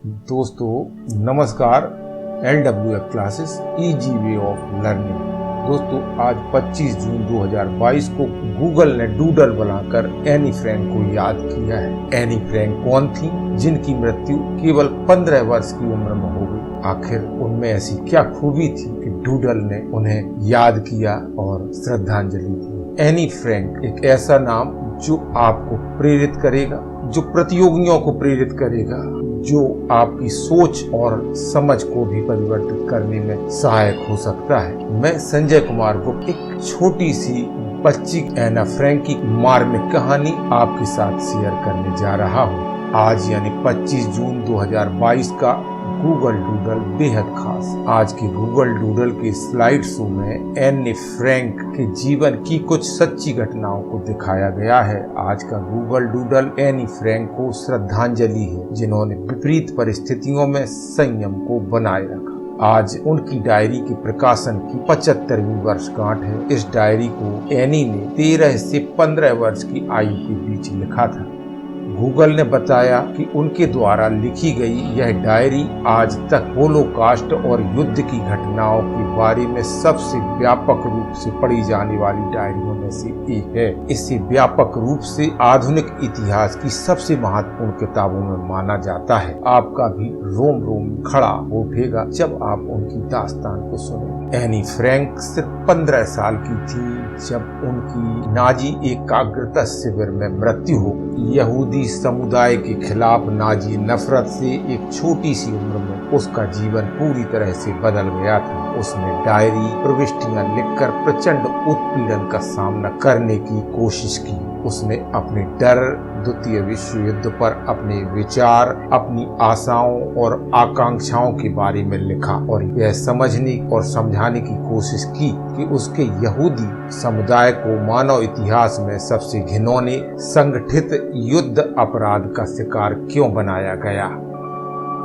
दोस्तों नमस्कार। LWF classes easy way of learning. दोस्तों आज 25 जून 2022 को गूगल ने डूडल बनाकर एनी फ्रैंक को याद किया है। एनी फ्रैंक कौन थी जिनकी मृत्यु केवल 15 वर्ष की उम्र में हो गई? आखिर उनमें ऐसी क्या खूबी थी कि डूडल ने उन्हें याद किया और श्रद्धांजलि दी? एनी फ्रैंक एक ऐसा नाम जो आपको प्रेरित करेगा, जो प्रतियोगियों को प्रेरित करेगा, जो आपकी सोच और समझ को भी परिवर्तित करने में सहायक हो सकता है। मैं संजय कुमार गुप्ता एक छोटी सी बच्ची एना फ्रैंक की मार्मिक कहानी आपके साथ शेयर करने जा रहा हूँ। आज यानी 25 जून 2022 का गूगल डूडल बेहद खास। आज के गूगल डूडल के स्लाइड शो में एनी फ्रैंक के जीवन की कुछ सच्ची घटनाओं को दिखाया गया है। आज का गूगल डूडल एनी फ्रैंक को श्रद्धांजलि है, जिन्होंने विपरीत परिस्थितियों में संयम को बनाए रखा। आज उनकी डायरी के प्रकाशन की 75वीं वर्षगांठ है। इस डायरी को एनी ने 13 से 15 वर्ष की आयु के बीच लिखा था। गूगल ने बताया कि उनके द्वारा लिखी गई यह डायरी आज तक होलोकॉस्ट और युद्ध की घटनाओं के बारे में सबसे व्यापक रूप से पढ़ी जाने वाली डायरियों में से एक है। इसे व्यापक रूप से आधुनिक इतिहास की सबसे महत्वपूर्ण किताबों में माना जाता है। आपका भी रोम रोम खड़ा हो उठेगा जब आप उनकी दास्तान को सुने। एनी फ्रैंक सिर्फ 15 साल की थी जब उनकी नाजी एकाग्रता शिविर में मृत्यु हो गई। यहूदी समुदाय के खिलाफ नाजी नफरत से एक छोटी सी उम्र में उसका जीवन पूरी तरह से बदल गया था। उसने डायरी प्रविष्टियां लिखकर प्रचंड उत्पीड़न का सामना करने की कोशिश की। उसने अपने डर, द्वितीय विश्व युद्ध पर अपने विचार, अपनी आशाओं और आकांक्षाओं के बारे में लिखा और यह समझने और समझाने की कोशिश की कि उसके यहूदी समुदाय को मानव इतिहास में सबसे घिनौने संगठित युद्ध अपराध का शिकार क्यों बनाया गया।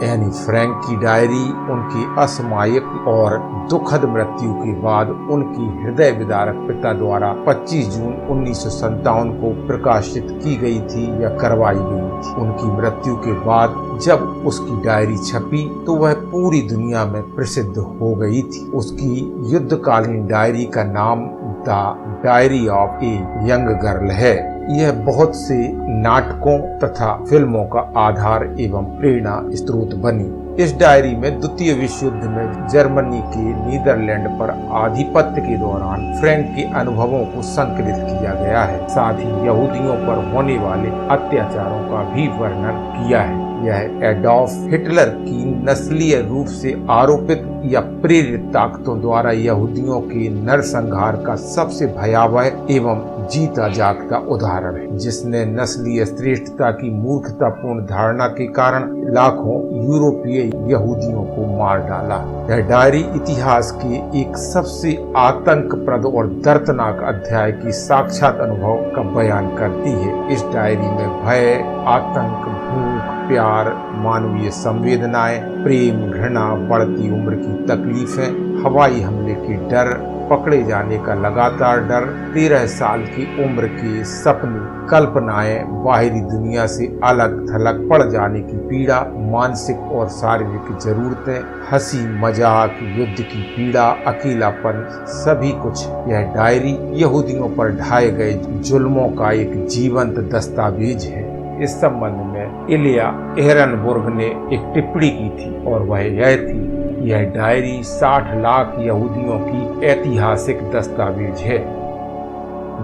एनी फ्रैंक की डायरी उनकी असामयिक और दुखद मृत्यु के बाद उनकी हृदय विदारक पिता द्वारा 25 जून 1957 को प्रकाशित की गई थी या करवाई गई थी। उनकी मृत्यु के बाद जब उसकी डायरी छपी तो वह पूरी दुनिया में प्रसिद्ध हो गई थी। उसकी युद्धकालीन डायरी का नाम the diary of a young girl है। यह बहुत से नाटकों तथा फिल्मों का आधार एवं प्रेरणा स्रोत बनी। इस डायरी में द्वितीय विश्व युद्ध में जर्मनी के नीदरलैंड पर आधिपत्य के दौरान फ्रैंक के अनुभवों को संकलित किया गया है। साथ ही यहूदियों पर होने वाले अत्याचारों का भी वर्णन किया है। यह एडॉल्फ हिटलर की नस्लीय रूप से आरोपित या प्रेरित ताकतों द्वारा यहूदियों के नरसंहार का सबसे भयावह एवं जीता जागता उदाहरण है, जिसने नस्लीय श्रेष्ठता की मूर्खतापूर्ण धारणा के कारण लाखों यूरोपीय यहूदियों को मार डाला। यह डायरी इतिहास के एक सबसे आतंकप्रद और दर्दनाक अध्याय की साक्षात अनुभव का बयान करती है। इस डायरी में भय, आतंक, भूख, प्यार, मानवीय संवेदनाएं, प्रेम, घृणा, बढ़ती उम्र की तकलीफें, हवाई हमले के डर, पकड़े जाने का लगातार डर, 13 साल की उम्र के सपने, कल्पनाएं, बाहरी दुनिया से अलग थलग पड़ जाने की पीड़ा, मानसिक और शारीरिक जरूरतें, हंसी मजाक, युद्ध की पीड़ा, अकेलापन, सभी कुछ यह डायरी यहूदियों पर ढाए गए जुल्मों का एक जीवंत दस्तावेज है। इस संबंध में इलिया एहरनबर्ग ने एक टिप्पणी की थी और वह यह थी, यह डायरी 60 लाख यहूदियों की ऐतिहासिक दस्तावेज है।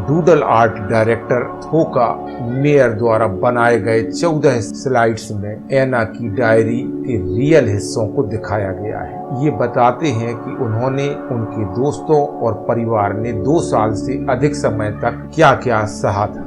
डूडल आर्ट डायरेक्टर थोका मेयर द्वारा बनाए गए 14 स्लाइड्स में एना की डायरी के रियल हिस्सों को दिखाया गया है। ये बताते हैं कि उन्होंने, उनके दोस्तों और परिवार ने 2 साल से अधिक समय तक क्या क्या सहा था।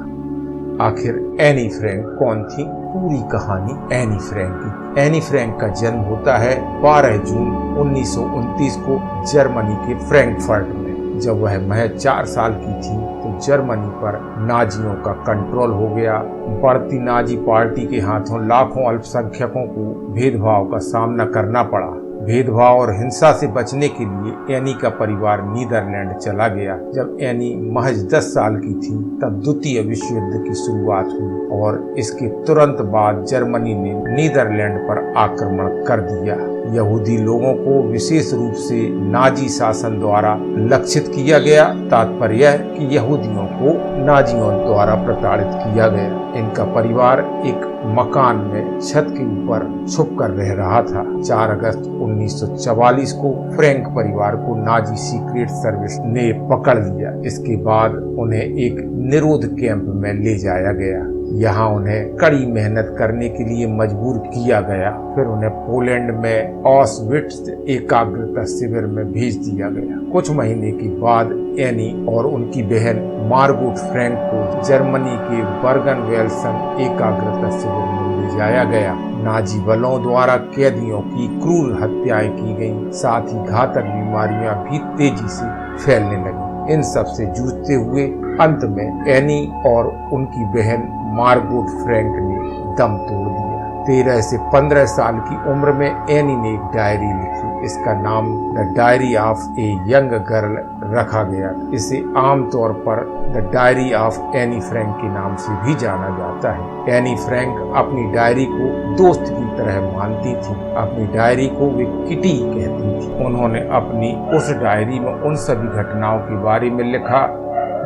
आखिर एनी फ्रैंक कौन थी? पूरी कहानी एनी फ्रैंक की। एनी फ्रैंक का जन्म होता है 12 जून 1929 को जर्मनी के फ्रैंकफर्ट में। जब वह महज 4 साल की थी तो जर्मनी पर नाजियों का कंट्रोल हो गया। बढ़ती नाजी पार्टी के हाथों लाखों अल्पसंख्यकों को भेदभाव का सामना करना पड़ा। भेदभाव और हिंसा से बचने के लिए एनी का परिवार नीदरलैंड चला गया। जब एनी महज 10 साल की थी तब द्वितीय विश्व युद्ध की शुरुआत हुई और इसके तुरंत बाद जर्मनी ने नीदरलैंड पर आक्रमण कर दिया। यहूदी लोगों को विशेष रूप से नाजी शासन द्वारा लक्षित किया गया। तात्पर्य है कि यहूदियों को नाजियों द्वारा प्रताड़ित किया गया। इनका परिवार एक मकान में छत के ऊपर छुप कर रह रहा था। 4 अगस्त 1944 को फ्रैंक परिवार को नाजी सीक्रेट सर्विस ने पकड़ लिया। इसके बाद उन्हें एक निरोध कैंप में ले जाया गया। यहाँ उन्हें कड़ी मेहनत करने के लिए मजबूर किया गया। फिर उन्हें पोलैंड में ऑस्विट्ज एकाग्रता शिविर में भेज दिया गया। कुछ महीने के बाद एनी और उनकी बहन मार्गोट फ्रैंक को जर्मनी के बर्गन वेल्सन एकाग्रता शिविर में ले जाया गया। नाजी बलों द्वारा कैदियों की क्रूर हत्याएं की गईं। साथ ही घातक बीमारियां भी तेजी से फैलने लगी। इन सब से जूझते हुए अंत में एनी और उनकी बहन मार्गोट फ्रैंक ने दम तोड़ दिया। 13 से 15 साल की उम्र में एनी ने एक डायरी लिखी। इसका नाम the diary of a young girl रखा गया। इसे आमतौर पर the diary of Anne Frank के नाम से भी जाना जाता है। एनी फ्रैंक अपनी डायरी को दोस्त की तरह मानती थी। अपनी डायरी को वे किटी कहती थी। उन्होंने अपनी उस डायरी में उन सभी घटनाओं के बारे में लिखा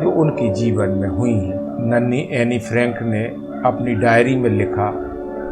जो उनके जीवन में हुई हैं। नन्ही एनी फ्रैंक ने अपनी डायरी में लिखा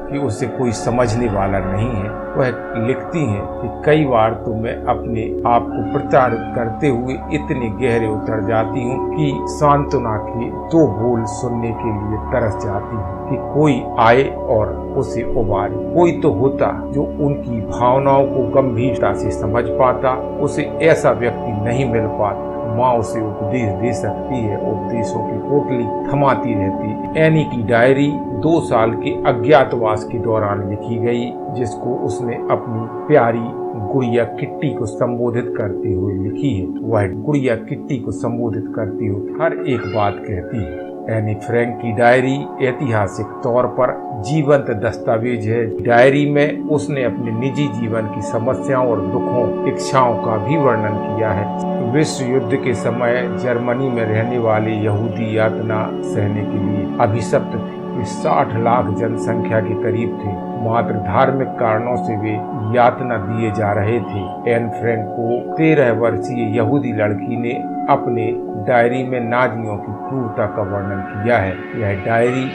कि उसे कोई समझने वाला नहीं है। वह लिखती हैं कि कई बार तो मैं अपने आप को प्रताड़ित करते हुए इतने गहरे उतर जाती हूँ कि सांत्वना के 2 बोल सुनने के लिए तरस जाती हूँ कि कोई आए और उसे उबारे। कोई तो होता जो उनकी भावनाओं को गंभीरता से समझ पाता। उसे ऐसा व्यक्ति नहीं मिल पाता। माँ उसे उपदेश दे सकती है, उपदेशों की पोटली थमाती रहती। एनी की डायरी 2 साल के अज्ञातवास के दौरान लिखी गई, जिसको उसने अपनी प्यारी गुड़िया किट्टी को संबोधित करते हुए लिखी है। वह गुड़िया किट्टी को संबोधित करती हुए हर एक बात कहती है। एनी फ्रैंक की डायरी ऐतिहासिक तौर पर जीवंत दस्तावेज है। डायरी में उसने अपने निजी जीवन की समस्याओं और दुखों, इच्छाओं का भी वर्णन किया है। विश्व युद्ध के समय जर्मनी में रहने वाले यहूदी यातना सहने के लिए अभिशप्त थे। वे 60 लाख जनसंख्या के करीब थे। मात्र धार्मिक कारणों से वे यातना दिए जा रहे थे। एन फ्रैंक को 13 वर्षीय यहूदी लड़की ने अपने डायरी में नाजियों की क्रूरता का वर्णन किया है। यह डायरी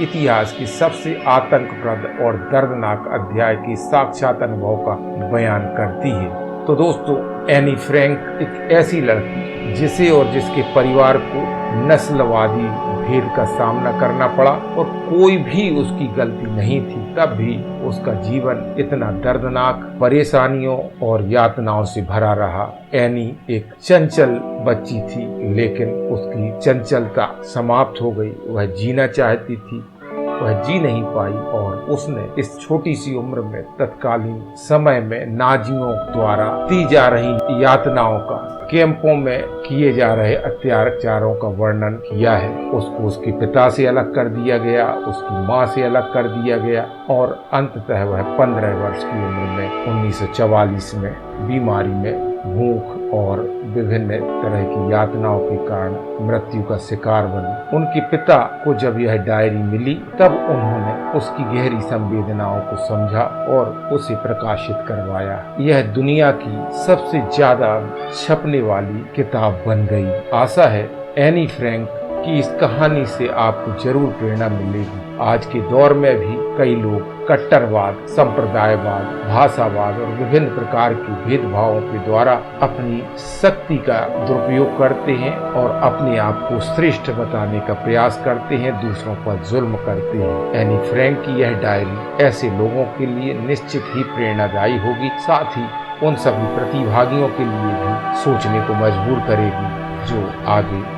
इतिहास की सबसे आतंकप्रद और दर्दनाक अध्याय के साक्षात अनुभव का बयान करती है। तो दोस्तों, एनी फ्रैंक एक ऐसी लड़की जिसे और जिसके परिवार को नस्लवादी भेद का सामना करना पड़ा और कोई भी उसकी गलती नहीं थी, तब भी उसका जीवन इतना दर्दनाक, परेशानियों और यातनाओं से भरा रहा। एनी एक चंचल बच्ची थी, लेकिन उसकी चंचलता समाप्त हो गई। वह जीना चाहती थी, वह जी नहीं पाई और उसने इस छोटी सी उम्र में तत्कालीन समय में नाजियों द्वारा दी जा रही यातनाओं का, कैंपों में किए जा रहे अत्याचारों का वर्णन किया है। उसको उसके पिता से अलग कर दिया गया, उसकी माँ से अलग कर दिया गया और अंततः वह 15 वर्ष की उम्र में 1944 में बीमारी में भूख और विभिन्न तरह की यातनाओं के कारण मृत्यु का शिकार बनी। उनके पिता को जब यह डायरी मिली तब उन्होंने उसकी गहरी संवेदनाओं को समझा और उसे प्रकाशित करवाया। यह दुनिया की सबसे ज्यादा छपने वाली किताब बन गई। आशा है एनी फ्रैंक की इस कहानी से आपको जरूर प्रेरणा मिलेगी। आज के दौर में भी कई लोग कट्टरवाद, संप्रदायवाद, भाषावाद और विभिन्न प्रकार के भेदभावों के द्वारा अपनी शक्ति का दुरुपयोग करते हैं और अपने आप को श्रेष्ठ बताने का प्रयास करते हैं, दूसरों पर जुल्म करते हैं। एनी फ्रैंक की यह डायरी ऐसे लोगों के लिए निश्चित ही प्रेरणादायी होगी, साथ ही उन सभी प्रतिभागियों के लिए भी सोचने को मजबूर करेगी जो आगे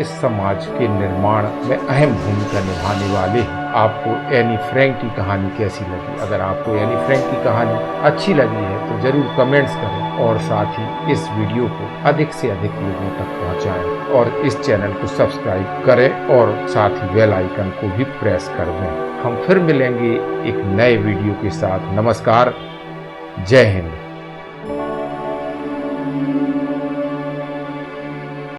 इस समाज के निर्माण में अहम भूमिका निभाने वाले हैं। आपको एनी फ्रैंक की कहानी कैसी लगी? अगर आपको एनी फ्रैंक की कहानी अच्छी लगी है तो जरूर कमेंट्स करें और साथ ही इस वीडियो को अधिक से अधिक लोगों तक पहुंचाएं और इस चैनल को सब्सक्राइब करें और साथ ही बेल आइकन को भी प्रेस कर दें। हम फिर मिलेंगे एक नए वीडियो के साथ। नमस्कार, जय हिंद।